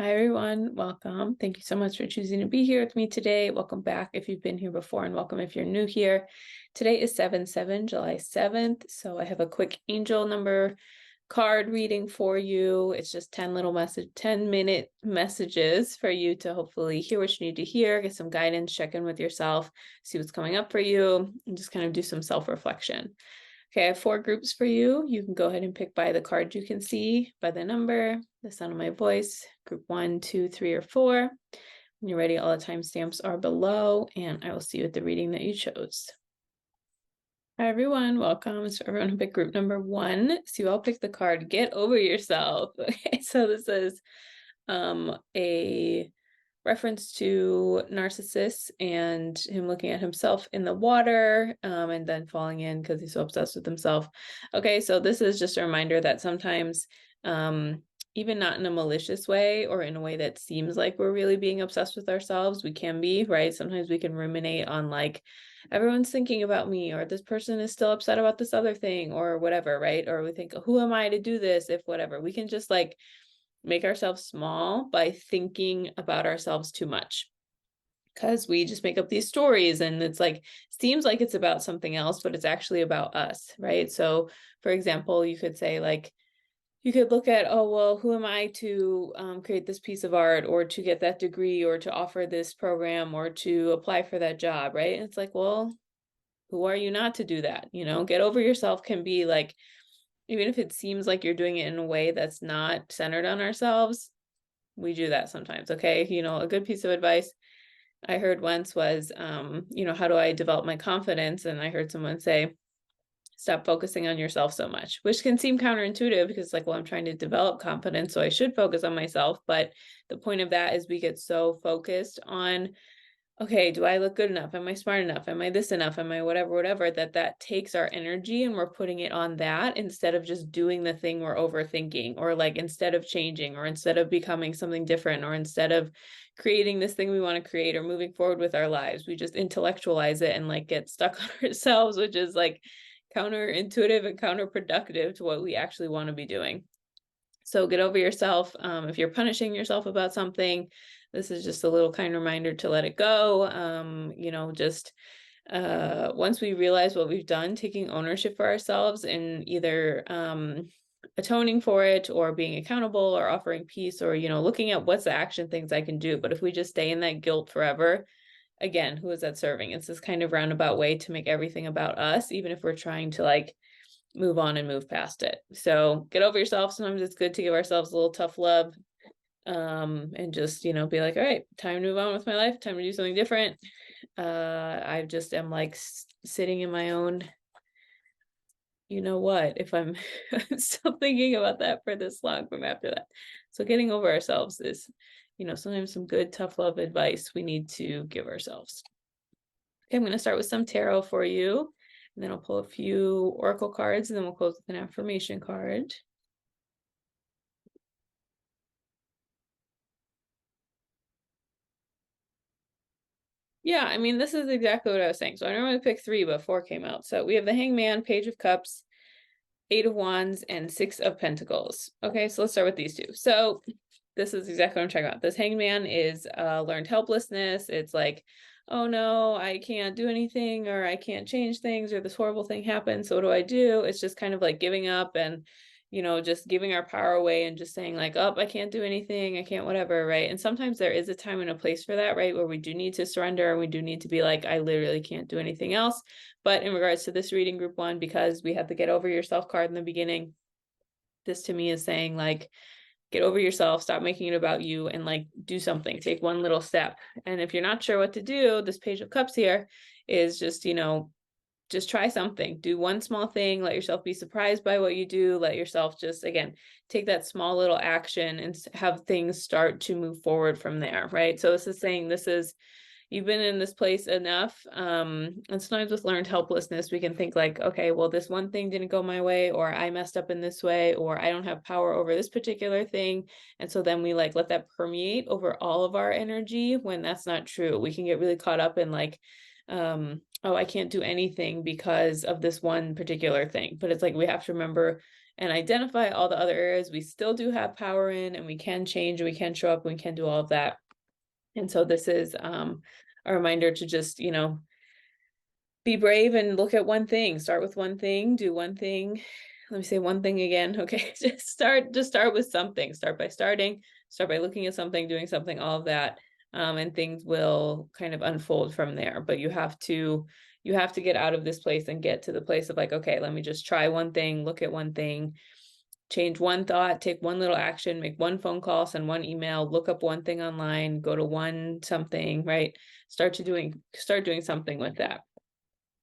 Hi, everyone. Welcome. Thank you so much for choosing to be here with me today. Welcome back if you've been here before, and welcome if you're new here. Today is 7/7, July 7th. So I have a quick angel number card reading for you. It's just 10-minute messages for you to hopefully hear what you need to hear, get some guidance, check in with yourself, see what's coming up for you, and just kind of do some self-reflection. Okay, I have 4 groups for you. You can go ahead and pick by the card you can see, by the number, the sound of my voice, group 1, 2, 3, or 4. When you're ready, all the timestamps are below, and I will see you at the reading that you chose. Hi, everyone. Welcome. It's for everyone who picked group number 1. So you all picked the card, Get Over Yourself. Okay, so this is a reference to Narcissus and him looking at himself in the water and then falling in because he's so obsessed with himself. Okay, so this is just a reminder that sometimes, even not in a malicious way or in a way that seems like we're really being obsessed with ourselves, we can be, right? Sometimes we can ruminate on like, everyone's thinking about me, or this person is still upset about this other thing, or whatever, right? Or we think, who am I to do this? If whatever, we can just like make ourselves small by thinking about ourselves too much, because we just make up these stories and it's like seems like it's about something else, but it's actually about us, right? So for example, you could say like, you could look at, oh well, who am I to create this piece of art, or to get that degree, or to offer this program, or to apply for that job, right? And it's like, well, who are you not to do that? Get over yourself can be like, even if it seems like you're doing it in a way that's not centered on ourselves, we do that sometimes. Okay, a good piece of advice I heard once was, how do I develop my confidence? And I heard someone say, stop focusing on yourself so much, which can seem counterintuitive because it's like, well, I'm trying to develop confidence, so I should focus on myself. But the point of that is we get so focused on, okay, do I look good enough? Am I smart enough? Am I this enough? Am I whatever, that takes our energy and we're putting it on that instead of just doing the thing we're overthinking, or like instead of changing, or instead of becoming something different, or instead of creating this thing we want to create or moving forward with our lives. We just intellectualize it and like get stuck on ourselves, which is like counterintuitive and counterproductive to what we actually want to be doing. So get over yourself. If you're punishing yourself about something, this is just a little kind reminder to let it go. Just once we realize what we've done, taking ownership for ourselves and either atoning for it, or being accountable, or offering peace, or, looking at what's the action things I can do. But if we just stay in that guilt forever, again, who is that serving? It's this kind of roundabout way to make everything about us, even if we're trying to like move on and move past it. So get over yourself. Sometimes it's good to give ourselves a little tough love, and just, be like, all right, time to move on with my life, time to do something different. I just am like sitting in my own, if I'm still thinking about that for this long from after that. So getting over ourselves is, sometimes some good tough love advice we need to give ourselves. Okay, I'm going to start with some tarot for you, and then I'll pull a few oracle cards, and then we'll close with an affirmation card. Yeah, I mean, this is exactly what I was saying. So I normally pick 3, but 4 came out. So we have the Hangman, Page of Cups, 8 of Wands, and 6 of Pentacles. Okay, so let's start with these 2. So this is exactly what I'm talking about. This Hangman is learned helplessness. It's like, oh no, I can't do anything, or I can't change things, or this horrible thing happened, so what do I do? It's just kind of like giving up and, just giving our power away and just saying like, oh, I can't do anything, I can't whatever, right? And sometimes there is a time and a place for that, right? Where we do need to surrender, and we do need to be like, I literally can't do anything else. But in regards to this reading, group 1, because we had the Get Over Yourself card in the beginning, this to me is saying like, get over yourself, stop making it about you, and like do something, take one little step. And if you're not sure what to do, this Page of Cups here is just, just try something, do one small thing, let yourself be surprised by what you do, let yourself just, again, take that small little action and have things start to move forward from there, right? So this is saying you've been in this place enough. And sometimes with learned helplessness, we can think like, okay, well, this one thing didn't go my way, or I messed up in this way, or I don't have power over this particular thing. And so then we like let that permeate over all of our energy, when that's not true. We can get really caught up in like, oh, I can't do anything because of this one particular thing. But it's like, we have to remember and identify all the other areas we still do have power in, and we can change, and we can show up, and we can do all of that. And so this is a reminder to just, be brave and look at one thing. Start with one thing, do one thing. Let me say one thing again. Okay, just start with something. Start by starting, start by looking at something, doing something, all of that. And things will kind of unfold from there. But you have to get out of this place and get to the place of like, okay, let me just try one thing, look at one thing, change one thought, take one little action, make one phone call, send one email, look up one thing online, go to one something, right? Start doing something with that.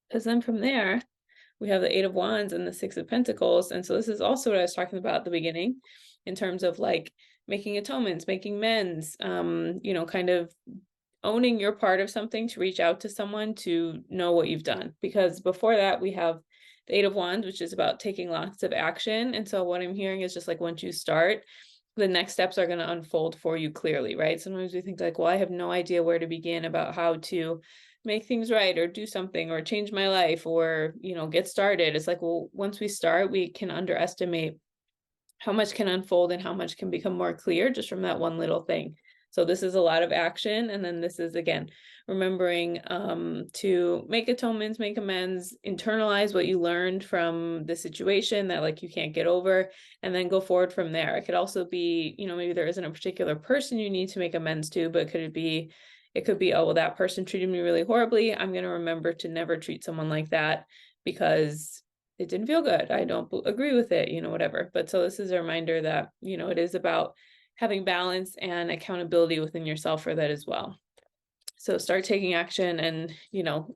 Because then from there, we have the Eight of Wands and the Six of Pentacles. And so this is also what I was talking about at the beginning in terms of like making atonements, making amends, kind of owning your part of something to reach out to someone to know what you've done. Because before that, we have the Eight of Wands, which is about taking lots of action. And so what I'm hearing is just like once you start, the next steps are going to unfold for you clearly, right? Sometimes we think like, well, I have no idea where to begin about how to make things right or do something or change my life or, get started. It's like, well, once we start, we can underestimate how much can unfold and how much can become more clear just from that one little thing. So this is a lot of action. And then this is, again, remembering to make atonements, make amends, internalize what you learned from the situation that like you can't get over, and then go forward from there. It could also be, maybe there isn't a particular person you need to make amends to, but it could be, oh, well, that person treated me really horribly. I'm going to remember to never treat someone like that because it didn't feel good. I don't agree with it, whatever. But so this is a reminder that, it is about having balance and accountability within yourself for that as well. So start taking action and,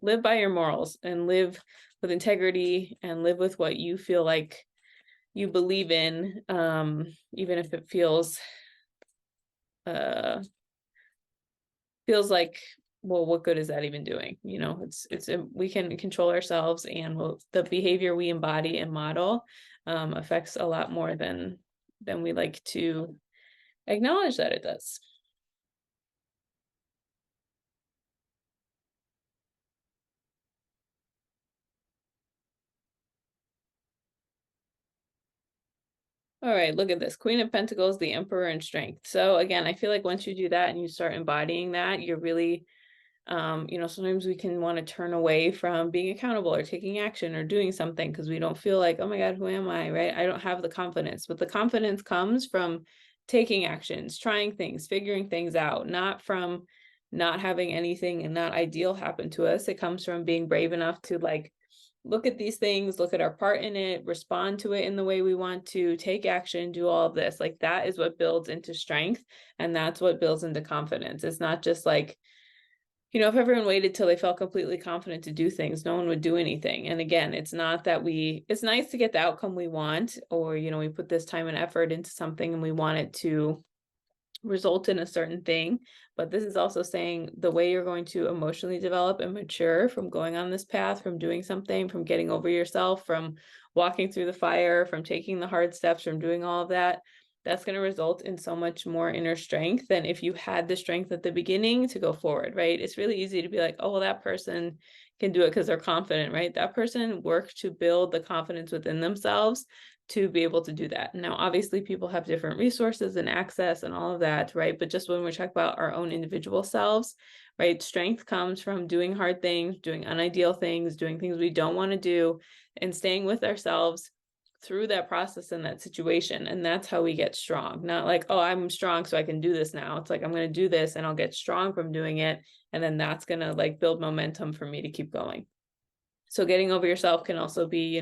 live by your morals and live with integrity and live with what you feel like you believe in, even if it feels like, well, what good is that even doing? We can control ourselves, and the behavior we embody and model affects a lot more than we like to acknowledge that it does. All right, look at this. Queen of Pentacles, the Emperor, and Strength. So again, I feel like once you do that and you start embodying that, you're really sometimes we can want to turn away from being accountable or taking action or doing something because we don't feel like, oh my God, who am I, right? I don't have the confidence. But the confidence comes from taking actions, trying things, figuring things out, not from not having anything and not ideal happen to us. It comes from being brave enough to like, look at these things, look at our part in it, respond to it in the way we want to, take action, do all of this. Like that is what builds into strength. And that's what builds into confidence. It's not just like, if everyone waited till they felt completely confident to do things, no one would do anything. And again, it's not that it's nice to get the outcome we want, or, we put this time and effort into something and we want it to result in a certain thing. But this is also saying the way you're going to emotionally develop and mature from going on this path, from doing something, from getting over yourself, from walking through the fire, from taking the hard steps, from doing all of that, that's going to result in so much more inner strength than if you had the strength at the beginning to go forward, right? It's really easy to be like, oh, well, that person can do it because they're confident, right? That person worked to build the confidence within themselves to be able to do that. Now, obviously, people have different resources and access and all of that, right? But just when we talk about our own individual selves, right? Strength comes from doing hard things, doing unideal things, doing things we don't want to do, and staying with ourselves through that process and that situation. And that's how we get strong. Not like, oh, I'm strong, so I can do this now. It's like, I'm going to do this and I'll get strong from doing it. And then that's going to like build momentum for me to keep going. So getting over yourself can also be,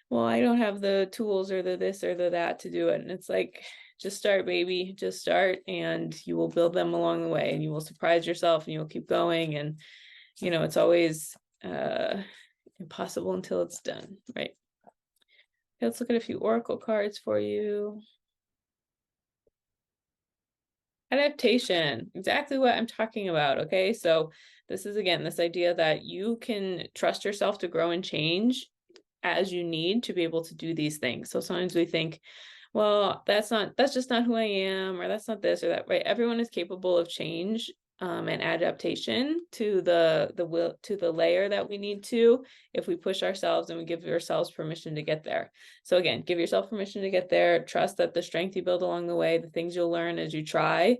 well, I don't have the tools or the this or the that to do it. And it's like, just start, baby, just start, and you will build them along the way, and you will surprise yourself, and you will keep going. And, it's always impossible until it's done, right? Let's look at a few oracle cards for you. Adaptation, exactly what I'm talking about. Okay, so this is, again, this idea that you can trust yourself to grow and change as you need to be able to do these things. So sometimes we think, well, that's just not who I am, or that's not this or that, right? Everyone is capable of change and adaptation to the layer that we need to, if we push ourselves and we give ourselves permission to get there. So again, give yourself permission to get there. Trust that the strength you build along the way, the things you'll learn as you try,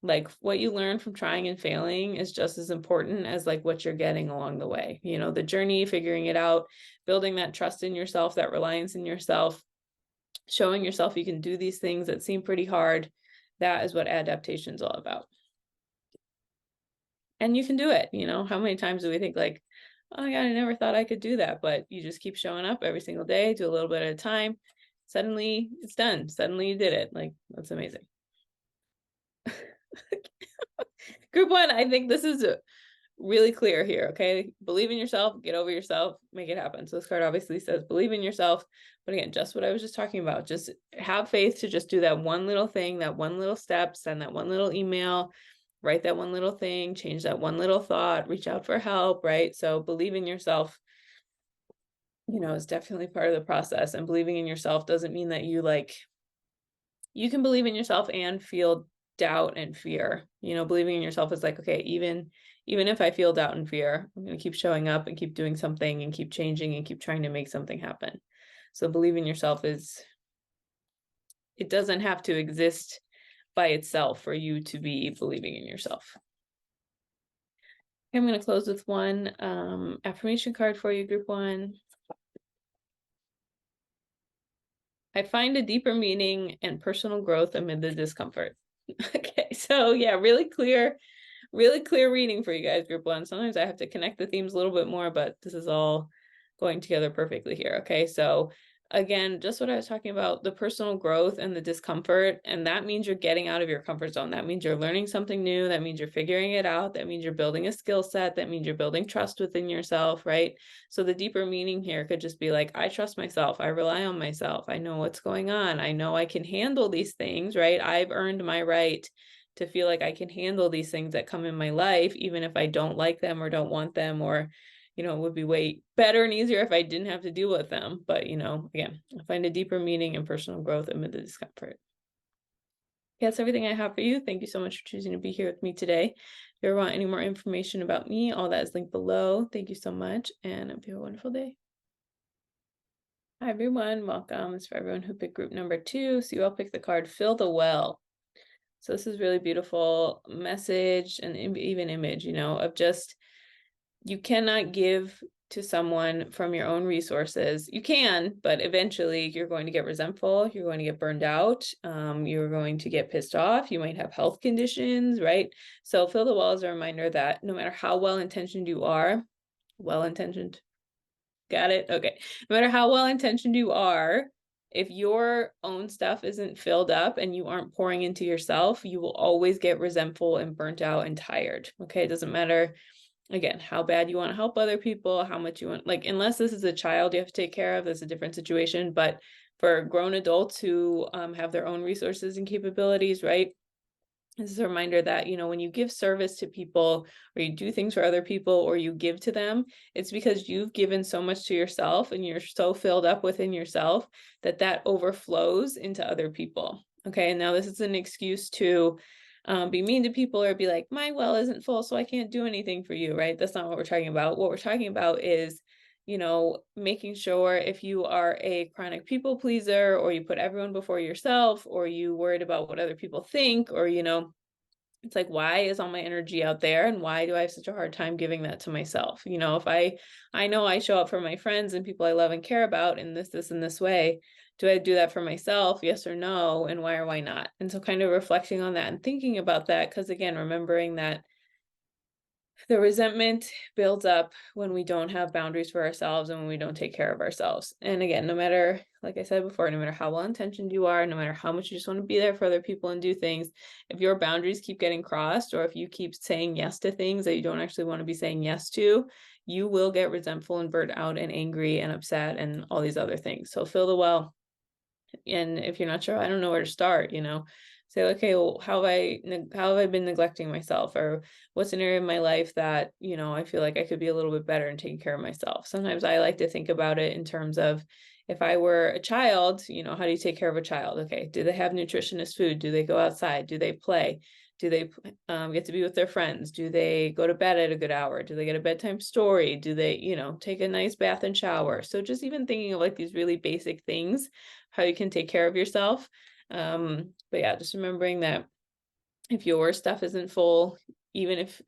like what you learn from trying and failing is just as important as like what you're getting along the way. The journey, figuring it out, building that trust in yourself, that reliance in yourself, showing yourself you can do these things that seem pretty hard. That is what adaptation is all about. And you can do it. How many times do we think like, oh my God, I never thought I could do that. But you just keep showing up every single day, do a little bit at a time. Suddenly it's done. Suddenly you did it. Like, that's amazing. Group 1, I think this is really clear here, okay? Believe in yourself, get over yourself, make it happen. So this card obviously says believe in yourself, but again, just what I was just talking about, just have faith to just do that one little thing, that one little step, send that one little email, write that one little thing, change that one little thought, reach out for help, right? So believe in yourself, is definitely part of the process. And believing in yourself doesn't mean that you can believe in yourself and feel doubt and fear. Believing in yourself is like, okay, even if I feel doubt and fear, I'm going to keep showing up and keep doing something and keep changing and keep trying to make something happen. So believing in yourself it doesn't have to exist by itself for you to be believing in yourself. I'm going to close with one affirmation card for you, group 1. I find a deeper meaning and personal growth amid the discomfort. Okay, so yeah, really clear reading for you guys, group 1. Sometimes I have to connect the themes a little bit more, but this is all going together perfectly here. Okay, so again, just what I was talking about, the personal growth and the discomfort, and that means you're getting out of your comfort zone. That means you're learning something new. That means you're figuring it out. That means you're building a skill set. That means you're building trust within yourself, right? So the deeper meaning here could just be like, I trust myself. I rely on myself. I know what's going on. I know I can handle these things, right? I've earned my right to feel like I can handle these things that come in my life, even if I don't like them or don't want them, or it would be way better and easier if I didn't have to deal with them. But, again, I find a deeper meaning and personal growth amid the discomfort. That's everything I have for you. Thank you so much for choosing to be here with me today. If you ever want any more information about me, all that is linked below. Thank you so much, and have a wonderful day. Hi, everyone. Welcome. It's for everyone who picked group number 2. So you all picked the card, Fill the Well. So this is really beautiful message and even image, of just, you cannot give to someone from your own resources. You can, but eventually you're going to get resentful. You're going to get burned out. You're going to get pissed off. You might have health conditions, right? So Fill the Well is a reminder that no matter how well-intentioned you are, well-intentioned, got it? Okay. No matter how well-intentioned you are, if your own stuff isn't filled up and you aren't pouring into yourself, you will always get resentful and burnt out and tired. Okay. It doesn't matter, again, how bad you want to help other people, how much you want, like, unless this is a child you have to take care of, that's a different situation. But for grown adults who have their own resources and capabilities, right? This is a reminder that, when you give service to people or you do things for other people or you give to them, it's because you've given so much to yourself and you're so filled up within yourself that overflows into other people. Okay. And now this is an excuse to be mean to people or be like, my well isn't full, so I can't do anything for you, right? That's not what we're talking about. What we're talking about is, making sure if you are a chronic people pleaser or you put everyone before yourself or you worried about what other people think, or, it's like, why is all my energy out there and why do I have such a hard time giving that to myself? If I know I show up for my friends and people I love and care about in this and this way, do I do that for myself? Yes or no? And why or why not? And so kind of reflecting on that and thinking about that, because again, remembering that the resentment builds up when we don't have boundaries for ourselves and when we don't take care of ourselves. And again, no matter, like I said before, no matter how well-intentioned you are, no matter how much you just want to be there for other people and do things, if your boundaries keep getting crossed, or if you keep saying yes to things that you don't actually want to be saying yes to, you will get resentful and burnt out and angry and upset and all these other things. So fill the well. And if you're not sure, I don't know where to start, say, okay, well, how have I been neglecting myself, or what's an area of my life that, I feel like I could be a little bit better in taking care of myself. Sometimes I like to think about it in terms of, if I were a child, how do you take care of a child? Okay, do they have nutritious food? Do they go outside? Do they play? Do they get to be with their friends? Do they go to bed at a good hour? Do they get a bedtime story? Do they, take a nice bath and shower? So just even thinking of like these really basic things, how you can take care of yourself. But yeah, just remembering that if your stuff isn't full, even if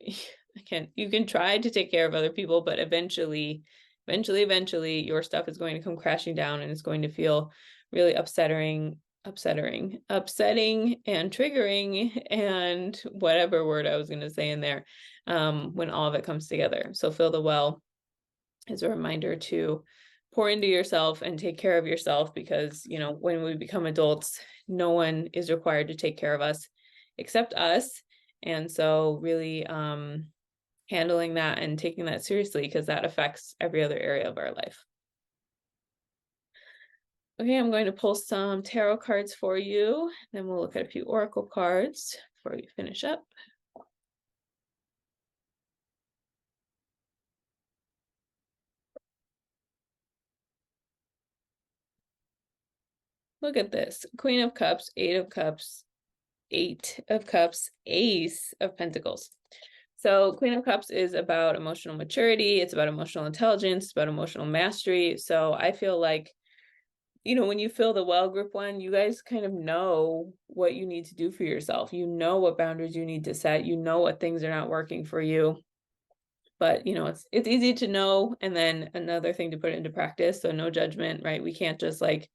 you can try to take care of other people, but eventually your stuff is going to come crashing down and it's going to feel really upsetting and triggering and whatever word I was going to say in there, when all of it comes together. So Fill the Well is a reminder to pour into yourself and take care of yourself, because when we become adults, no one is required to take care of us except us. And so really handling that and taking that seriously, because that affects every other area of our life. Okay, I'm going to pull some tarot cards for you, then we'll look at a few oracle cards before we finish up. Look at this. Queen of Cups, Eight of Cups, Eight of Cups, Ace of Pentacles. So Queen of Cups is about emotional maturity. It's about emotional intelligence. It's about emotional mastery. So I feel like, when you Fill the Well group one, you guys kind of know what you need to do for yourself. You know what boundaries you need to set. You know what things are not working for you. But, it's easy to know, and then another thing to put it into practice. So no judgment, right? We can't just like,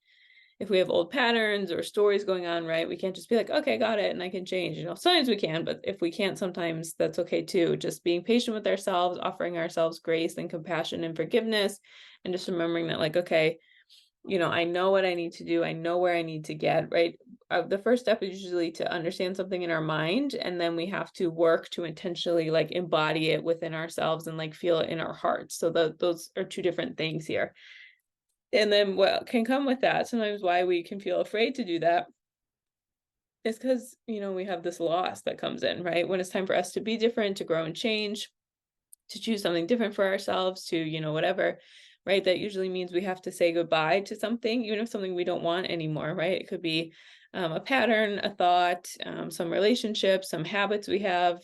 if we have old patterns or stories going on, right, we can't just be like, okay, got it, and I can change. Sometimes we can, but if we can't, sometimes that's okay too. Just being patient with ourselves, offering ourselves grace and compassion and forgiveness, and just remembering that, like, okay, I know what I need to do. I know where I need to get, right? The first step is usually to understand something in our mind, and then we have to work to intentionally like embody it within ourselves and like feel it in our hearts. So those are two different things here. And then what can come with that, sometimes why we can feel afraid to do that, is because, we have this loss that comes in, right? When it's time for us to be different, to grow and change, to choose something different for ourselves, to, whatever, right? That usually means we have to say goodbye to something, even if something we don't want anymore, right? It could be a pattern, a thought, some relationships, some habits we have.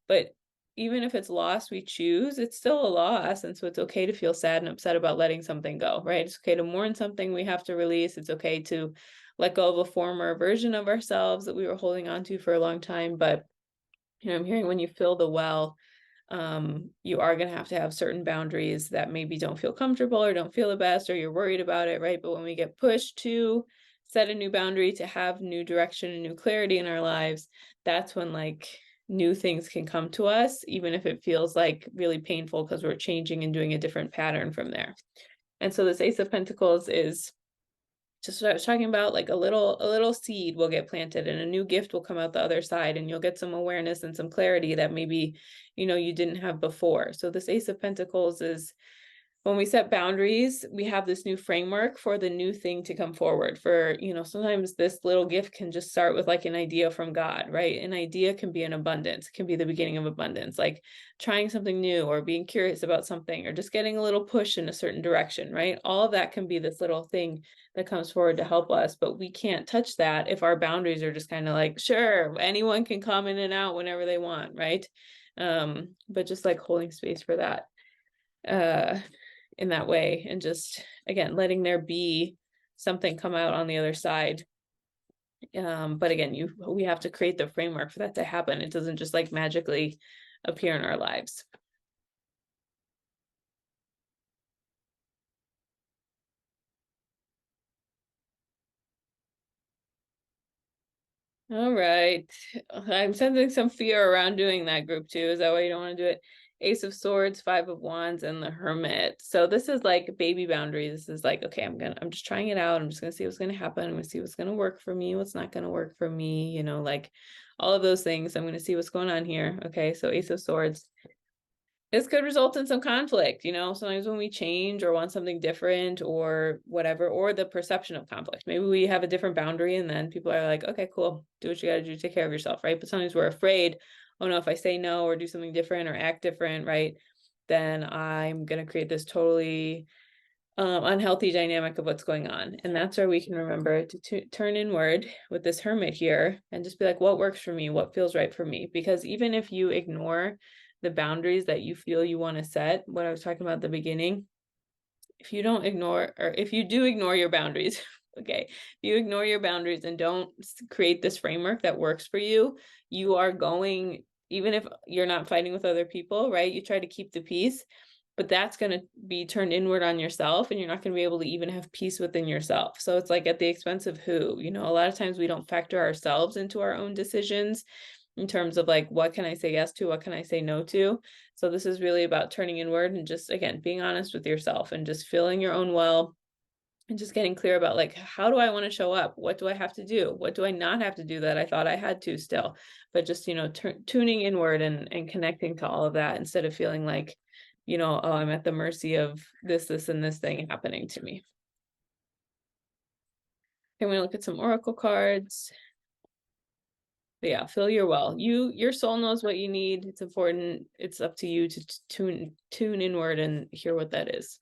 But even if it's loss we choose, it's still a loss. And so it's okay to feel sad and upset about letting something go, right? It's okay to mourn something we have to release. It's okay to let go of a former version of ourselves that we were holding on to for a long time. But, I'm hearing when you Fill the Well, you are going to have certain boundaries that maybe don't feel comfortable or don't feel the best, or you're worried about it, right? But when we get pushed to set a new boundary, to have new direction and new clarity in our lives, that's when like new things can come to us, even if it feels like really painful because we're changing and doing a different pattern from there. And so this Ace of Pentacles is just what I was talking about, like a little seed will get planted and a new gift will come out the other side, and you'll get some awareness and some clarity that maybe, you didn't have before. So this Ace of Pentacles is, when we set boundaries, we have this new framework for the new thing to come forward. For, sometimes this little gift can just start with like an idea from God, right? An idea can be an abundance, it can be the beginning of abundance, like trying something new or being curious about something or just getting a little push in a certain direction, right? All of that can be this little thing that comes forward to help us, but we can't touch that if our boundaries are just kind of like, sure, anyone can come in and out whenever they want, right? But just like holding space for that. In that way, and just again letting there be something come out on the other side. But again, we have to create the framework for that to happen. It doesn't just like magically appear in our lives. All right, I'm sensing some fear around doing that group too. Is that why you don't want to do it? Ace of Swords, Five of Wands, and the Hermit. So this is like baby boundaries. This is like, okay, I'm just trying it out. I'm just gonna see what's gonna happen. I'm gonna see what's gonna work for me, what's not gonna work for me, like all of those things. I'm gonna see what's going on here. Okay, so Ace of Swords. This could result in some conflict, sometimes when we change or want something different or whatever, or the perception of conflict. Maybe we have a different boundary and then people are like, okay, cool, do what you got to do, take care of yourself, right? But sometimes we're afraid, oh no, if I say no or do something different or act different, right, then I'm going to create this totally unhealthy dynamic of what's going on. And that's where we can remember to turn inward with this hermit here and just be like, what works for me? What feels right for me? Because even if you ignore the boundaries that you feel you want to set, what I was talking about at the beginning, if you don't ignore, or if you do ignore your boundaries, okay, if you ignore your boundaries and don't create this framework that works for you, you are going, even if you're not fighting with other people, right? You try to keep the peace, but that's going to be turned inward on yourself, and you're not going to be able to even have peace within yourself. So it's like at the expense of who, you know, a lot of times we don't factor ourselves into our own decisions in terms of like, what can I say yes to? What can I say no to? So this is really about turning inward and just, again, being honest with yourself and just filling your own well and just getting clear about like, how do I want to show up? What do I have to do? What do I not have to do that I thought I had to still? But just, you know, tuning inward and connecting to all of that instead of feeling like, you know, oh, I'm at the mercy of this, and this thing happening to me. Okay, I'm going to look at some oracle cards. But yeah, fill your well. Your soul knows what you need. It's important. It's up to you to tune inward and hear what that is.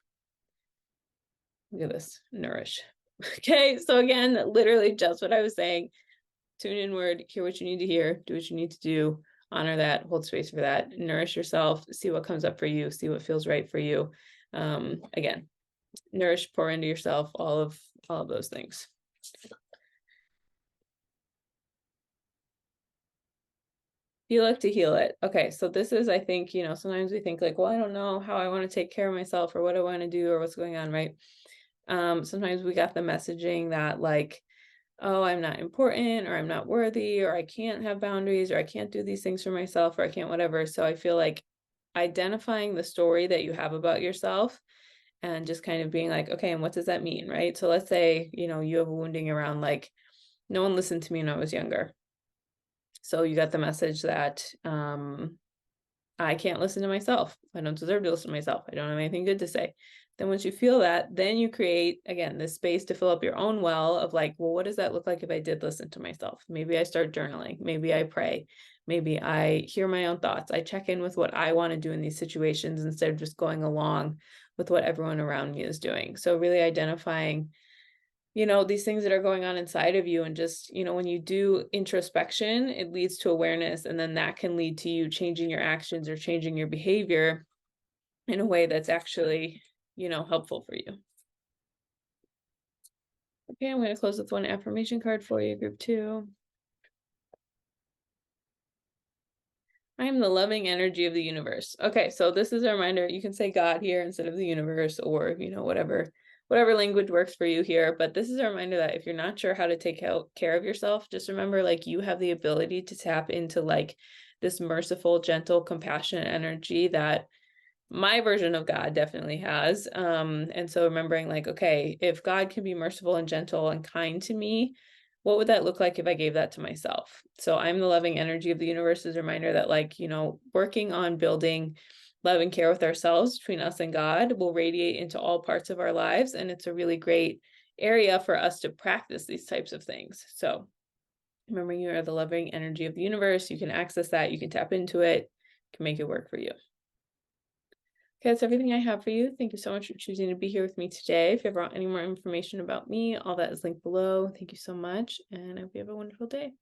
Look at this, nourish. Okay, so again, literally just what I was saying. Tune inward, hear what you need to hear, do what you need to do, honor that, hold space for that, nourish yourself, see what comes up for you, see what feels right for you. Again, nourish, pour into yourself, all of those things. Feel it to heal it. Okay, so this is, I think, you know, sometimes we think like, well, I don't know how I want to take care of myself or what I want to do or what's going on, right? Sometimes we got the messaging that like, oh, I'm not important, or I'm not worthy, or I can't have boundaries, or I can't do these things for myself, or I can't whatever. So I feel like identifying the story that you have about yourself and just kind of being like, okay, and what does that mean, right? So let's say, you know, you have a wounding around like, no one listened to me when I was younger. So you got the message that I can't listen to myself. I don't deserve to listen to myself. I don't have anything good to say. Then once you feel that, then you create, again, this space to fill up your own well of like, well, what does that look like if I did listen to myself? Maybe I start journaling. Maybe I pray. Maybe I hear my own thoughts. I check in with what I want to do in these situations instead of just going along with what everyone around me is doing. So really identifying, you know, these things that are going on inside of you, and just, you know, when you do introspection, it leads to awareness, and then that can lead to you changing your actions or changing your behavior in a way that's actually, you know, helpful for you. Okay, I'm going to close with one affirmation card for you, group 2. I am the loving energy of the universe. Okay, so this is a reminder. You can say God here instead of the universe, or, you know, whatever language works for you here. But this is a reminder that if you're not sure how to take care of yourself, just remember, like, you have the ability to tap into like this merciful, gentle, compassionate energy that my version of God definitely has. And so remembering like, okay, if God can be merciful and gentle and kind to me, what would that look like if I gave that to myself? So I'm the loving energy of the universe is a reminder that, like, you know, working on building love and care with ourselves between us and God will radiate into all parts of our lives. And it's a really great area for us to practice these types of things. So remembering you are the loving energy of the universe, you can access that, you can tap into it, can make it work for you. Okay, that's everything I have for you. Thank you so much for choosing to be here with me today. If you ever want any more information about me, all that is linked below. Thank you so much, and I hope you have a wonderful day.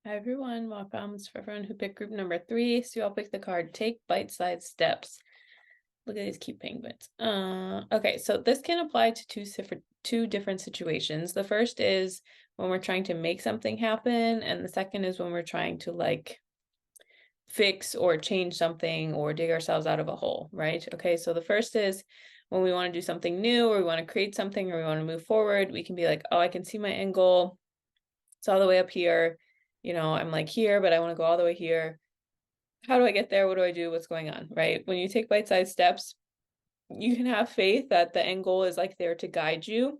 Hi, everyone. Welcome. It's for everyone who picked group number 3. So you all pick the card, Take Bite-Sized Steps. Look at these cute penguins. Okay, so this can apply to two different situations. The first is when we're trying to make something happen, and the second is when we're trying to like fix or change something or dig ourselves out of a hole, right? Okay, so the first is when we want to do something new, or we want to create something, or we want to move forward, we can be like, oh, I can see my end goal. It's all the way up here. You know, I'm like here, but I want to go all the way here. How do I get there? What do I do? What's going on, right? When you take bite-sized steps, you can have faith that the end goal is like there to guide you.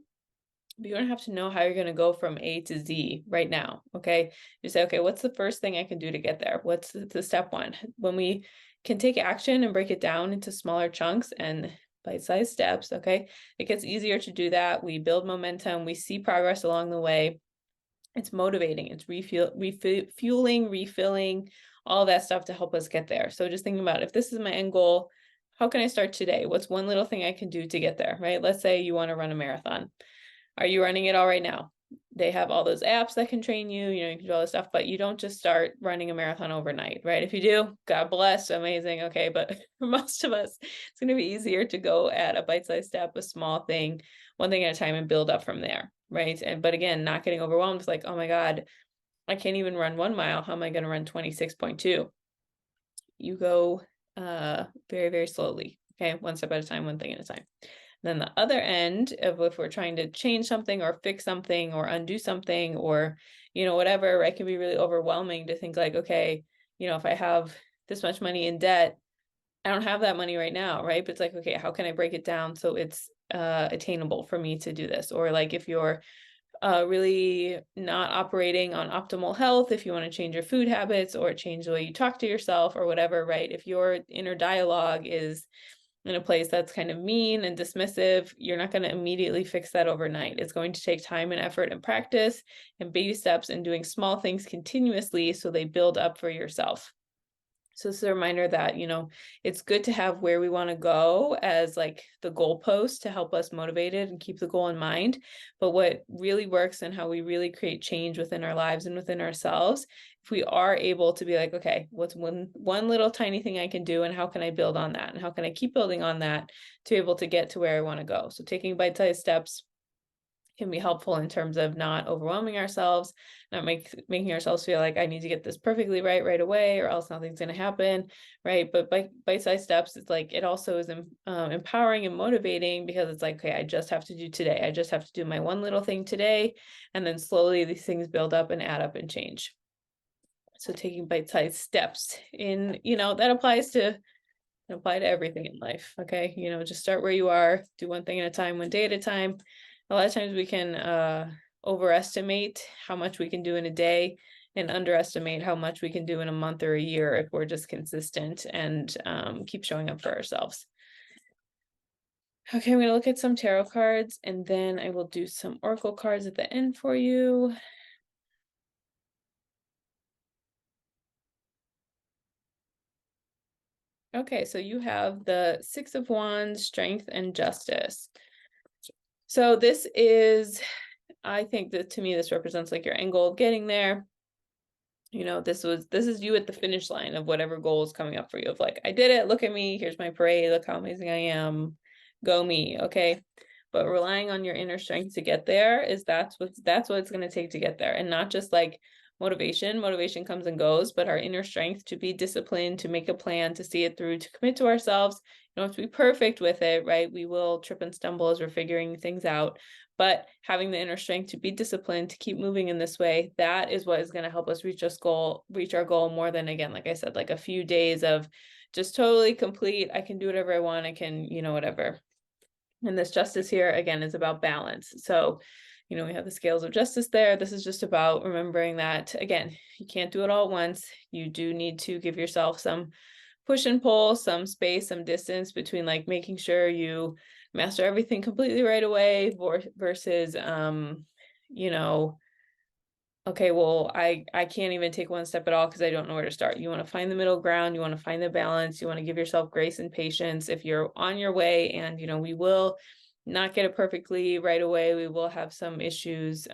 But you don't have to know how you're going to go from A to Z right now, okay? You say, okay, what's the first thing I can do to get there? What's the step one? When we can take action and break it down into smaller chunks and bite-sized steps, okay, it gets easier to do that. We build momentum. We see progress along the way. It's motivating. It's refueling, refilling, all that stuff to help us get there. So just thinking about, if this is my end goal, how can I start today? What's one little thing I can do to get there, right? Let's say you want to run a marathon. Are you running it all right now? They have all those apps that can train you, you can do all this stuff, but you don't just start running a marathon overnight, right? If you do, God bless, amazing. Okay. But for most of us, it's going to be easier to go at a bite-sized step, a small thing, one thing at a time, and build up from there, right? But again, not getting overwhelmed. It's like, oh my God, I can't even run 1 mile. How am I going to run 26.2? You go very, very slowly. Okay. One step at a time, one thing at a time. Then the other end of if we're trying to change something or fix something or undo something or, whatever, it can be really overwhelming to think like, okay, if I have this much money in debt, I don't have that money right now, right? But it's like, okay, how can I break it down so it's attainable for me to do this? Or like if you're really not operating on optimal health, if you want to change your food habits or change the way you talk to yourself or whatever, right? If your inner dialogue is in a place that's kind of mean and dismissive, you're not going to immediately fix that overnight. It's going to take time and effort and practice and baby steps and doing small things continuously so they build up for yourself. So it's a reminder that, it's good to have where we want to go as like the goalpost to help us motivated and keep the goal in mind. But what really works and how we really create change within our lives and within ourselves, if we are able to be like, okay, what's one little tiny thing I can do and how can I build on that? And how can I keep building on that to be able to get to where I want to go? So taking bite-sized steps can be helpful in terms of not overwhelming ourselves, not making ourselves feel like I need to get this perfectly right away or else nothing's going to happen, right? But bite-sized steps, it's like it also is empowering and motivating because it's like, okay, I just have to do today. I just have to do my one little thing today, and then slowly these things build up and add up and change. So taking bite-sized steps that applies to everything in life. Okay, just start where you are, do one thing at a time, one day at a time. A lot of times we can overestimate how much we can do in a day and underestimate how much we can do in a month or a year if we're just consistent and keep showing up for ourselves. Okay, I'm going to look at some tarot cards and then I will do some oracle cards at the end for you. Okay, so you have the Six of Wands, Strength and Justice. So this is, I think that to me, this represents like your end goal of getting there. This is you at the finish line of whatever goal is coming up for you of like, I did it. Look at me. Here's my parade. Look how amazing I am. Go me. Okay. But relying on your inner strength to get there that's what it's going to take to get there. And not just like motivation comes and goes, but our inner strength to be disciplined, to make a plan, to see it through, to commit to ourselves. You don't have to be perfect with it, right? We will trip and stumble as we're figuring things out, but having the inner strength to be disciplined, to keep moving in this way, that is what is going to help us reach our goal more than, again, like I said, like a few days of just totally complete. I can do whatever I want. I can, whatever. And this justice here, again, is about balance. So, we have the scales of justice there. This is just about remembering that, again, you can't do it all at once. You do need to give yourself some push and pull, some space, some distance between like making sure you master everything completely right away versus, okay, well, I can't even take one step at all because I don't know where to start. You want to find the middle ground. You want to find the balance. You want to give yourself grace and patience if you're on your way. And, we will not get it perfectly right away. We will have some issues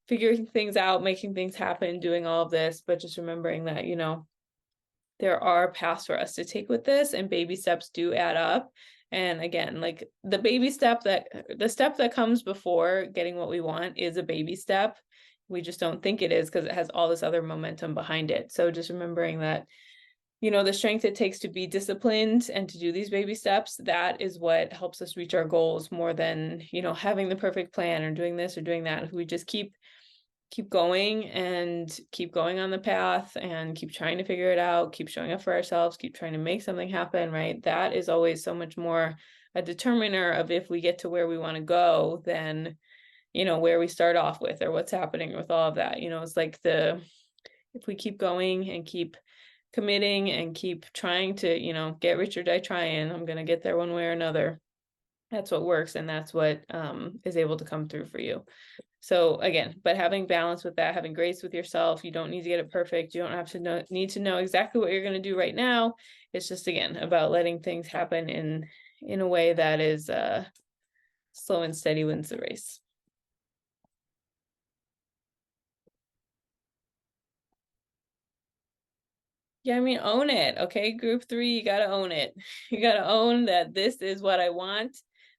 figuring things out, making things happen, doing all of this, but just remembering that, there are paths for us to take with this and baby steps do add up. And again, like the step that comes before getting what we want is a baby step. We just don't think it is because it has all this other momentum behind it. So just remembering that, the strength it takes to be disciplined and to do these baby steps, that is what helps us reach our goals more than, having the perfect plan or doing this or doing that. If we just keep going and keep going on the path and keep trying to figure it out, keep showing up for ourselves, keep trying to make something happen, right? That is always so much more a determiner of if we get to where we want to go than, where we start off with or what's happening with all of that. It's like if we keep going and keep committing and keep trying to, get rich or die trying, I'm going to get there one way or another. That's what works, and that's what is able to come through for you. So again, but having balance with that, having grace with yourself, you don't need to get it perfect. You don't have to need to know exactly what you're going to do right now. It's just, again, about letting things happen in a way that is slow and steady wins the race. Yeah, I mean, own it. Okay, group 3, you gotta own it. You gotta own that this is what I want.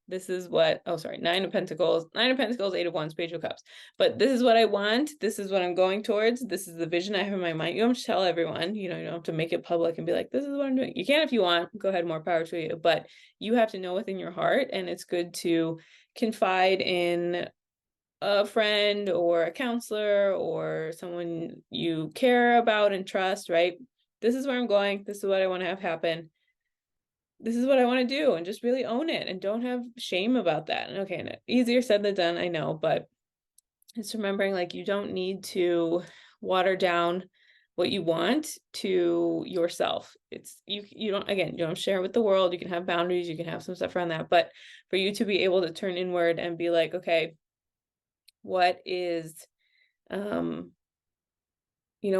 This is what, oh, sorry, 9 of Pentacles, 9 of Pentacles, 8 of Wands, Page of Cups. But this is what I want. This is what I'm going towards. This is the vision I have in my mind. You don't have to tell everyone, you don't have to make it public and be like, this is what I'm doing. You can if you want, go ahead, more power to you. But you have to know within your heart, and it's good to confide in a friend or a counselor or someone you care about and trust, right? This is where I'm going. This is what I want to have happen. This is what I want to do, and just really own it and don't have shame about that. And okay, easier said than done, I know, but it's remembering like you don't need to water down what you want to yourself. It's you don't share with the world. You can have boundaries, you can have some stuff around that, but for you to be able to turn inward and be like, okay, what is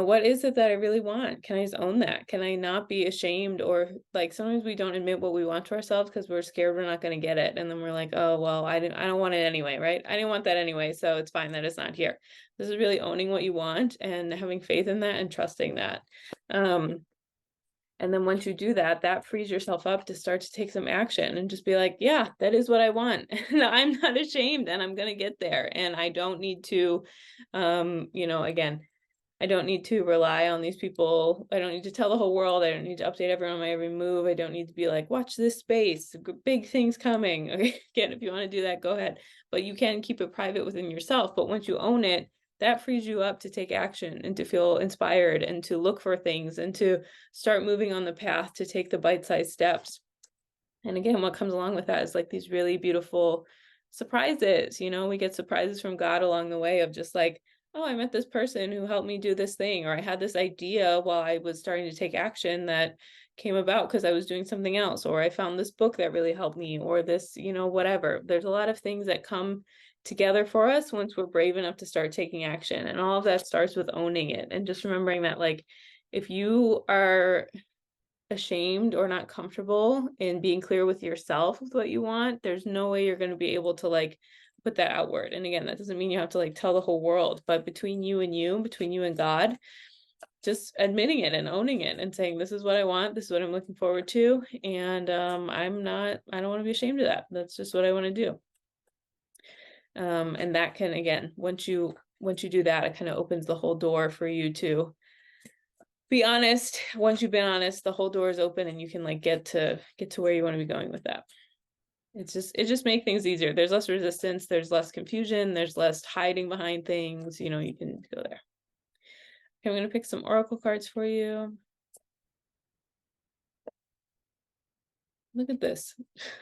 what is it that I really want? Can I just own that? Can I not be ashamed? Or like sometimes we don't admit what we want to ourselves because we're scared we're not going to get it. And then we're like, oh, well, I don't want it anyway, right? I didn't want that anyway. So it's fine that it's not here. This is really owning what you want and having faith in that and trusting that. And then once you do that, that frees yourself up to start to take some action and just be like, yeah, that is what I want. And I'm not ashamed and I'm going to get there. And I don't need to, again, I don't need to rely on these people. I don't need to tell the whole world. I don't need to update everyone on my every move. I don't need to be like, watch this space, big things coming. Okay, again, if you want to do that, go ahead. But you can keep it private within yourself. But once you own it, that frees you up to take action and to feel inspired and to look for things and to start moving on the path to take the bite-sized steps. And again, what comes along with that is like these really beautiful surprises. We get surprises from God along the way of just like, oh, I met this person who helped me do this thing, or I had this idea while I was starting to take action that came about because I was doing something else, or I found this book that really helped me, or this, whatever. There's a lot of things that come together for us once we're brave enough to start taking action. And all of that starts with owning it and just remembering that, like, if you are ashamed or not comfortable in being clear with yourself with what you want, there's no way you're going to be able to like put that outward. And again, that doesn't mean you have to like tell the whole world, but between you and God, just admitting it and owning it and saying, this is what I want, this is what I'm looking forward to, and I don't want to be ashamed of that. That's just what I want to do. And that can, again, once you do that, it kind of opens the whole door for you to be honest. Once you've been honest, the whole door is open and you can like get to where you want to be going with that. It just makes things easier. There's less resistance, there's less confusion, there's less hiding behind things, you can go there. Okay, I'm going to pick some oracle cards for you. Look at this.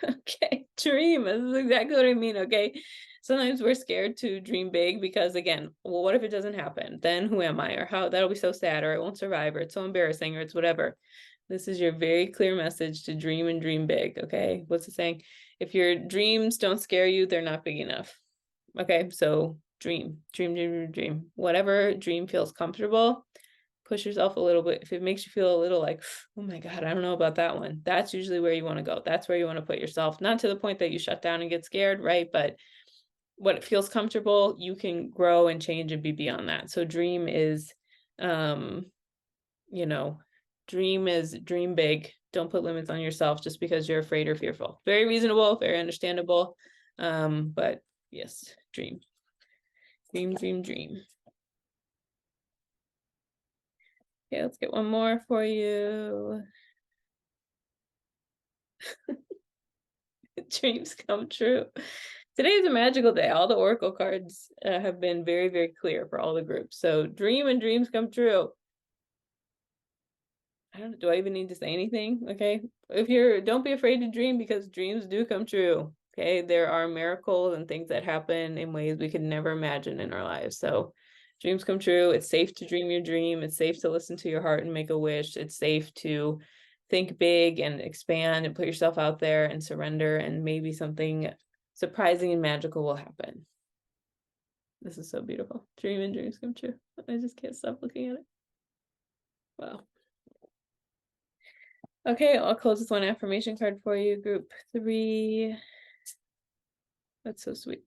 Okay, dream. This is exactly what I mean, okay? Sometimes we're scared to dream big because, again, well, what if it doesn't happen? Then who am I? Or how? That'll be so sad, or I won't survive, or it's so embarrassing, or it's whatever. This is your very clear message to dream and dream big, okay? What's it saying? If your dreams don't scare you, they're not big enough. Okay, so dream. Whatever dream feels comfortable, push yourself a little bit. If it makes you feel a little like, oh my God, I don't know about that one, that's usually where you want to go. That's where you want to put yourself, not to the point that you shut down and get scared, right? But what it feels comfortable, you can grow and change and be beyond that. So dream is, dream big. Don't put limits on yourself just because you're afraid or fearful. Very reasonable, very understandable. But yes, dream. Okay, let's get one more for you. Dreams come true. Today is a magical day. All the oracle cards have been very, very clear for all the groups. So dream and dreams come true. I don't know, do I even need to say anything? Okay. Don't be afraid to dream because dreams do come true. Okay. There are miracles and things that happen in ways we could never imagine in our lives. So dreams come true. It's safe to dream your dream. It's safe to listen to your heart and make a wish. It's safe to think big and expand and put yourself out there and surrender, and maybe something surprising and magical will happen. This is so beautiful. Dream and dreams come true. I just can't stop looking at it. Wow. Okay, I'll close with one affirmation card for you, group 3. That's so sweet.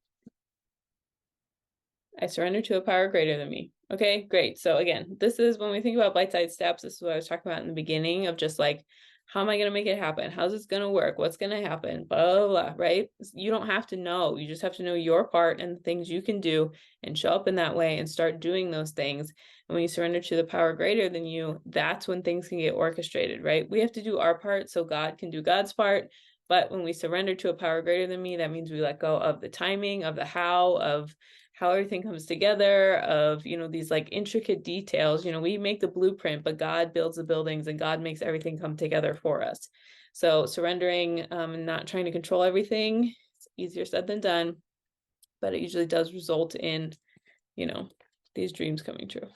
I surrender to a power greater than me. Okay, great. So again, this is when we think about bite-sized steps, this is what I was talking about in the beginning of just like, how am I going to make it happen? How's this going to work? What's going to happen? Blah, blah, blah, right? You don't have to know. You just have to know your part and the things you can do and show up in that way and start doing those things. And when you surrender to the power greater than you, that's when things can get orchestrated, right? We have to do our part so God can do God's part. But when we surrender to a power greater than me, that means we let go of the timing, of the how, of how everything comes together, of, these like intricate details. We make the blueprint, but God builds the buildings and God makes everything come together for us. So surrendering and not trying to control everything, it's easier said than done, but it usually does result in, these dreams coming true.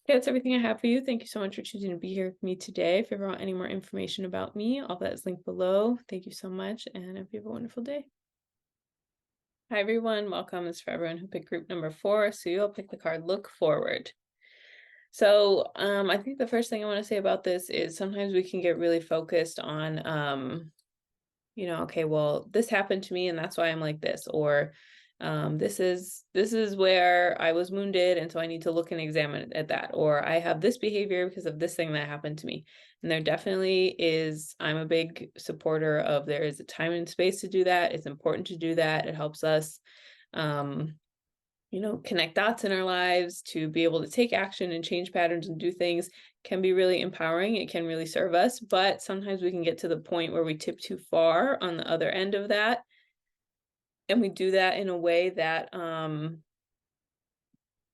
Okay, that's everything I have for you. Thank you so much for choosing to be here with me today. If you ever want any more information about me, all that is linked below. Thank you so much, and I hope you have a wonderful day. Hi everyone, welcome. This is for everyone who picked group number 4. So you'll pick the card Look Forward. So I think the first thing I want to say about this is sometimes we can get really focused on okay, well, this happened to me and that's why I'm like this, or this is where I was wounded and so I need to look and examine at that, or I have this behavior because of this thing that happened to me. And there definitely is, I'm a big supporter of, there is a time and space to do that. It's important to do that. It helps us connect dots in our lives, to be able to take action and change patterns and do things can be really empowering. It can really serve us, but sometimes we can get to the point where we tip too far on the other end of that. And we do that in a way that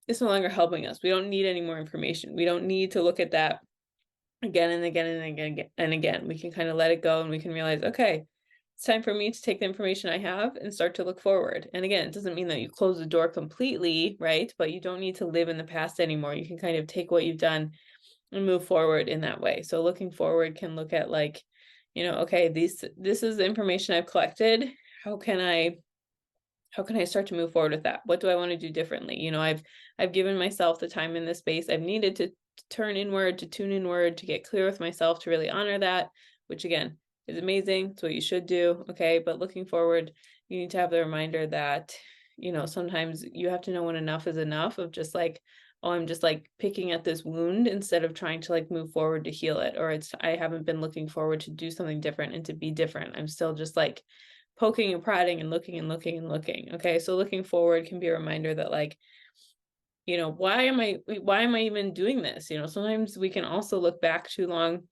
it's no longer helping us. We don't need any more information. We don't need to look at that again and again and again and again. We can kind of let it go and we can realize, okay, it's time for me to take the information I have and start to look forward. And again, it doesn't mean that you close the door completely, right? But you don't need to live in the past anymore. You can kind of take what you've done and move forward in that way. So looking forward can look at like, okay, this is the information I've collected. How can I start to move forward with that? What do I want to do differently? I've given myself the time in this space. I've needed to turn inward, to tune inward, to get clear with myself, to really honor that, which again is amazing. It's what you should do. Okay. But looking forward, you need to have the reminder that, sometimes you have to know when enough is enough, of just like, oh, I'm just like picking at this wound instead of trying to like move forward to heal it. Or I haven't been looking forward to do something different and to be different. I'm still just like poking and prodding and looking and looking and looking. Okay. So looking forward can be a reminder that like, why am I even doing this? Sometimes we can also look back too long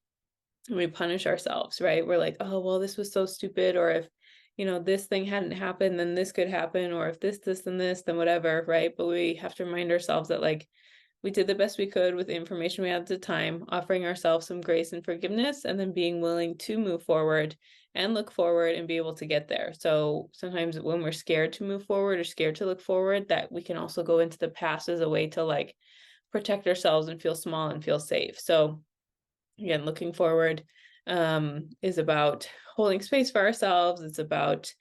and we punish ourselves, right? We're like, oh, well, this was so stupid. Or if, this thing hadn't happened, then this could happen. Or if this, and this, then whatever. Right. But we have to remind ourselves that like, we did the best we could with the information we had at the time, offering ourselves some grace and forgiveness, and then being willing to move forward and look forward and be able to get there. So sometimes when we're scared to move forward or scared to look forward, that we can also go into the past as a way to like protect ourselves and feel small and feel safe. So again, looking forward is about holding space for ourselves. It's about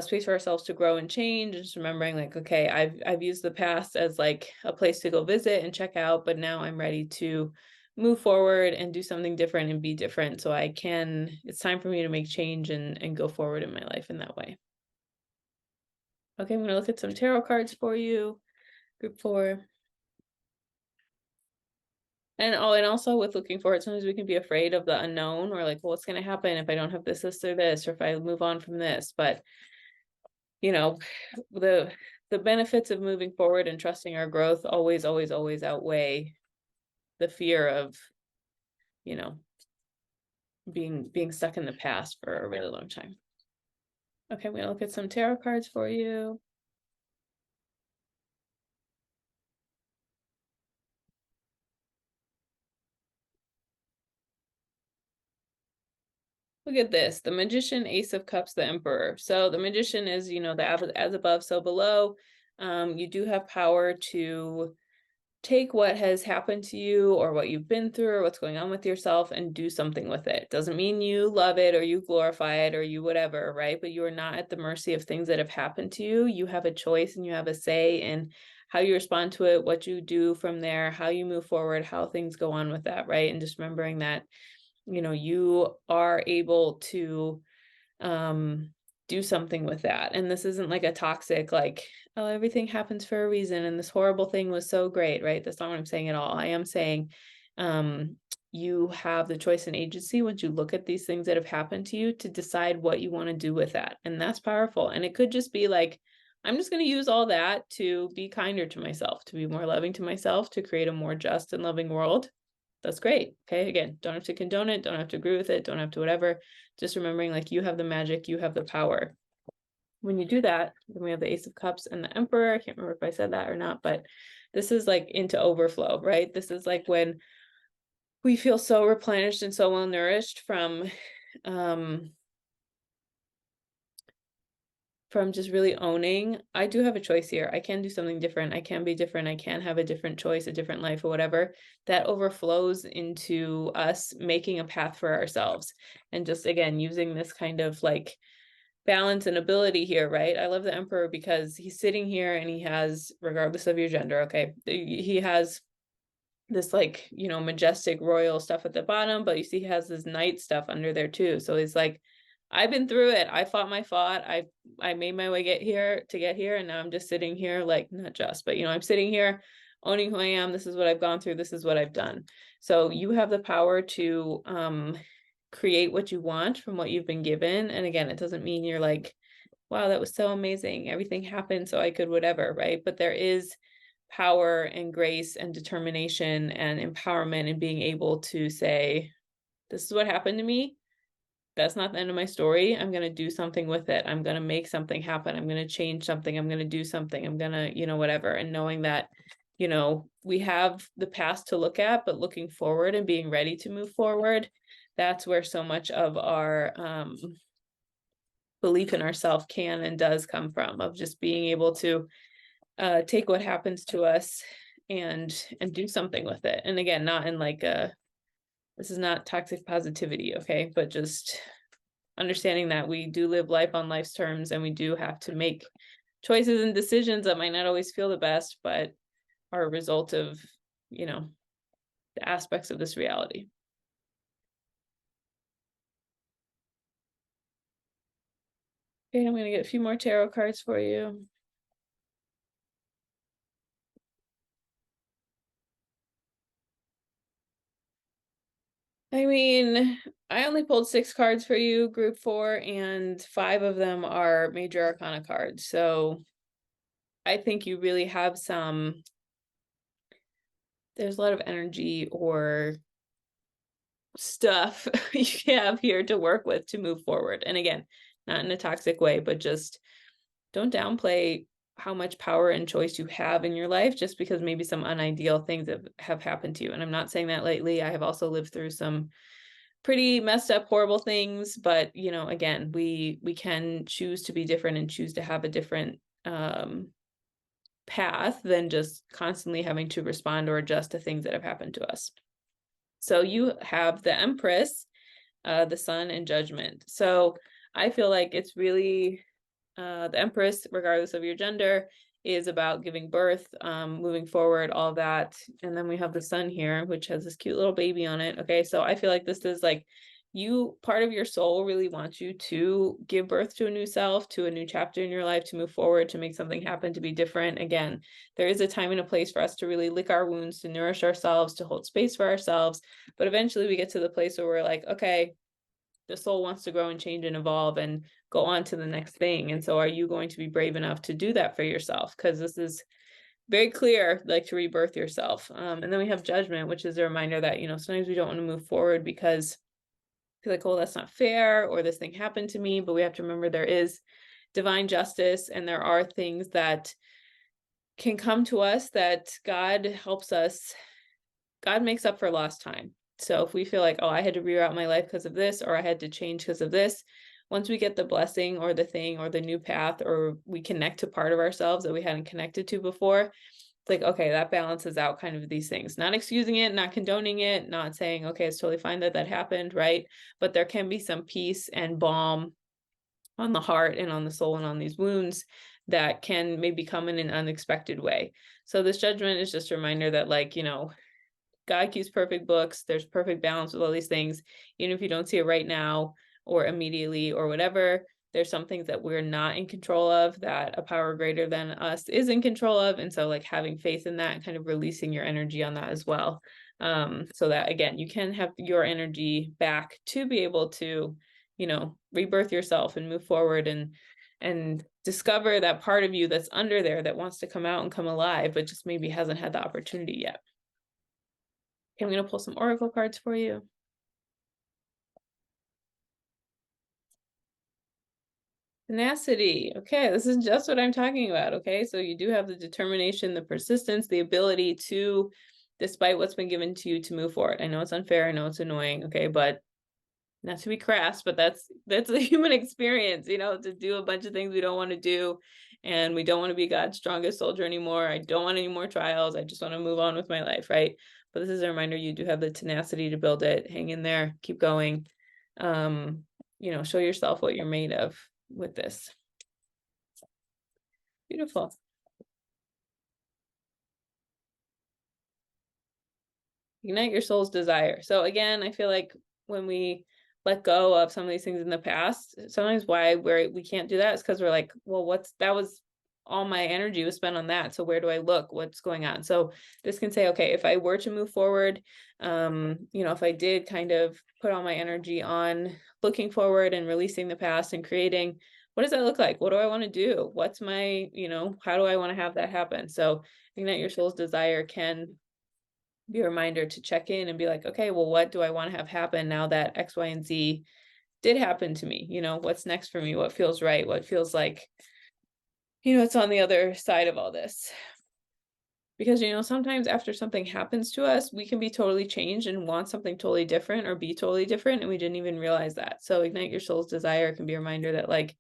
space for ourselves to grow and change, and just remembering like, okay, I've used the past as like a place to go visit and check out, but now I'm ready to move forward and do something different and be different. So it's time for me to make change and go forward in my life in that way. Okay, I'm going to look at some tarot cards for you, group 4. And also with looking forward, sometimes we can be afraid of the unknown, or like, well, what's going to happen if I don't have this, or this, or if I move on from this. But the benefits of moving forward and trusting our growth always outweigh the fear of being stuck in the past for a really long time. Okay, I'm gonna look at some tarot cards for you. Look at this, the Magician, Ace of Cups, the Emperor. So the Magician is, the as above, so below. You do have power to take what has happened to you or what you've been through or what's going on with yourself and do something with it. Doesn't mean you love it or you glorify it or you whatever, right? But you are not at the mercy of things that have happened to you. You have a choice and you have a say in how you respond to it, what you do from there, how you move forward, how things go on with that, right? And just remembering that, you are able to do something with that. And this isn't like a toxic, like, oh, everything happens for a reason and this horrible thing was so great, right? That's not what I'm saying at all. I am saying you have the choice and agency once you look at these things that have happened to you to decide what you want to do with that. And that's powerful. And it could just be like, I'm just going to use all that to be kinder to myself, to be more loving to myself, to create a more just and loving world. That's great. Okay. Again, don't have to condone it. Don't have to agree with it. Don't have to whatever. Just remembering like you have the magic, you have the power. When you do that, then we have the Ace of Cups and the Emperor. I can't remember if I said that or not, but this is like into overflow, right? This is like when we feel so replenished and so well nourished from just really owning, I do have a choice here. I can do something different. I can be different. I can have a different choice, a different life or whatever. That overflows into us making a path for ourselves. And just, again, using this kind of like balance and ability here, right? I love the Emperor because he's sitting here and he has, regardless of your gender, okay, he has this like, majestic royal stuff at the bottom, but you see he has this knight stuff under there too. So he's like, I've been through it. I fought my fought. I made my way get here, and now I'm just sitting here, like, not just, but I'm sitting here owning who I am. This is what I've gone through. This is what I've done. So you have the power to create what you want from what you've been given. And again, it doesn't mean you're like, wow, that was so amazing. Everything happened so I could whatever, right? But there is power and grace and determination and empowerment in being able to say, this is what happened to me. That's not the end of my story. I'm going to do something with it. I'm going to make something happen. I'm going to change something. I'm going to do something. I'm going to, whatever. And knowing that, we have the past to look at, but looking forward and being ready to move forward, that's where so much of our belief in ourselves can and does come from, of just being able to take what happens to us and do something with it. And again, not in like this is not toxic positivity, okay? But just understanding that we do live life on life's terms and we do have to make choices and decisions that might not always feel the best, but are a result of, the aspects of this reality. Okay, I'm going to get a few more tarot cards for you. I mean, I only pulled 6 cards for you, group 4, and 5 of them are major arcana cards. So I think you really have there's a lot of energy or stuff you have here to work with to move forward. And again, not in a toxic way, but just don't downplay how much power and choice you have in your life just because maybe some unideal things have happened to you. And I'm not saying that lately. I have also lived through some pretty messed up, horrible things, but again, we can choose to be different and choose to have a different path than just constantly having to respond or adjust to things that have happened to us. So you have the Empress, the Sun, and Judgment. So I feel like it's really the Empress, regardless of your gender, is about giving birth, moving forward, all that. And then we have the Sun here, which has this cute little baby on it. Okay, so I feel like this is like part of your soul really wants you to give birth to a new self, to a new chapter in your life, to move forward, to make something happen, to be different. Again, there is a time and a place for us to really lick our wounds, to nourish ourselves, to hold space for ourselves. But eventually we get to the place where we're like, okay, the soul wants to grow and change and evolve and go on to the next thing. And so are you going to be brave enough to do that for yourself? Because this is very clear, like, to rebirth yourself. And then we have Judgment, which is a reminder that, sometimes we don't want to move forward because feel like, oh, that's not fair, or this thing happened to me. But we have to remember there is divine justice, and there are things that can come to us that God helps us. God makes up for lost time. So if we feel like, oh, I had to reroute my life because of this, or I had to change because of this, once we get the blessing or the thing or the new path, or we connect to part of ourselves that we hadn't connected to before, it's like, okay, that balances out kind of these things. Not excusing it, not condoning it, not saying, okay, it's totally fine that that happened, right? But there can be some peace and balm on the heart and on the soul and on these wounds that can maybe come in an unexpected way. So this judgment is just a reminder that, like, God keeps perfect books. There's perfect balance with all these things. Even if you don't see it right now or immediately or whatever, there's some things that we're not in control of that a power greater than us is in control of. And so, like, having faith in that and kind of releasing your energy on that as well. So that, again, you can have your energy back to be able to, rebirth yourself and move forward and discover that part of you that's under there that wants to come out and come alive, but just maybe hasn't had the opportunity yet. Okay, I'm going to pull some oracle cards for you. Tenacity. Okay, this is just what I'm talking about. Okay, so you do have the determination, the persistence, the ability to, despite what's been given to you, to move forward. I know it's unfair. I know it's annoying. Okay, but not to be crass, but that's a human experience, to do a bunch of things we don't want to do, and we don't want to be God's strongest soldier anymore. I don't want any more trials. I just want to move on with my life, right? But this is a reminder you do have the tenacity to build it. Hang in there, keep going. Show yourself what you're made of with this. Beautiful. Ignite your soul's desire. So again, I feel like when we let go of some of these things in the past, sometimes why we can't do that is because we're like, well, that was all my energy was spent on that. So where do I look? What's going on? So this can say, okay, if I were to move forward, if I did kind of put all my energy on looking forward and releasing the past and creating, what does that look like? What do I want to do? What's my, how do I want to have that happen? So ignite your soul's desire can be a reminder to check in and be like, okay, well, what do I want to have happen now that X, Y, and Z did happen to me? What's next for me? What feels right? What feels like, it's on the other side of all this. Because, sometimes after something happens to us, we can be totally changed and want something totally different or be totally different. And we didn't even realize that. So ignite your soul's desire can be a reminder that, like,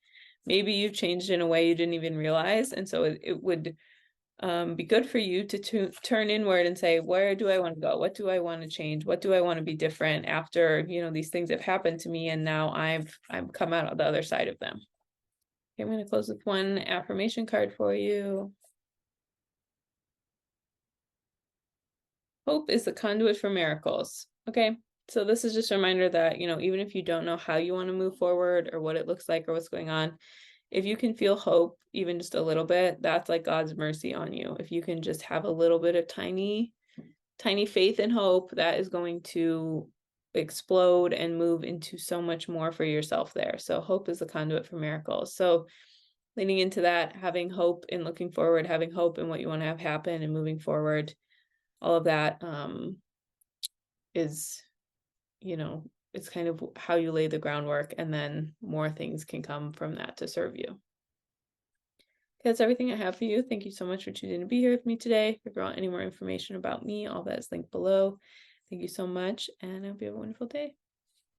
maybe you've changed in a way you didn't even realize. And so it would be good for you to turn inward and say, where do I want to go? What do I want to change? What do I want to be different after, these things have happened to me and now I've come out of the other side of them. Okay, I'm going to close with one affirmation card for you. Hope is the conduit for miracles. Okay, so this is just a reminder that, even if you don't know how you want to move forward or what it looks like or what's going on, if you can feel hope, even just a little bit, that's like God's mercy on you. If you can just have a little bit of tiny faith and hope, that is going to explode and move into so much more for yourself there. So hope is the conduit for miracles. So leaning into that, having hope and looking forward, having hope in what you want to have happen and moving forward, all of that is, it's kind of how you lay the groundwork, and then more things can come from that to serve you. That's everything I have for you. Thank you so much for choosing to be here with me today. If you want any more information about me, all that is linked below. Thank you so much, and I hope you have a wonderful day.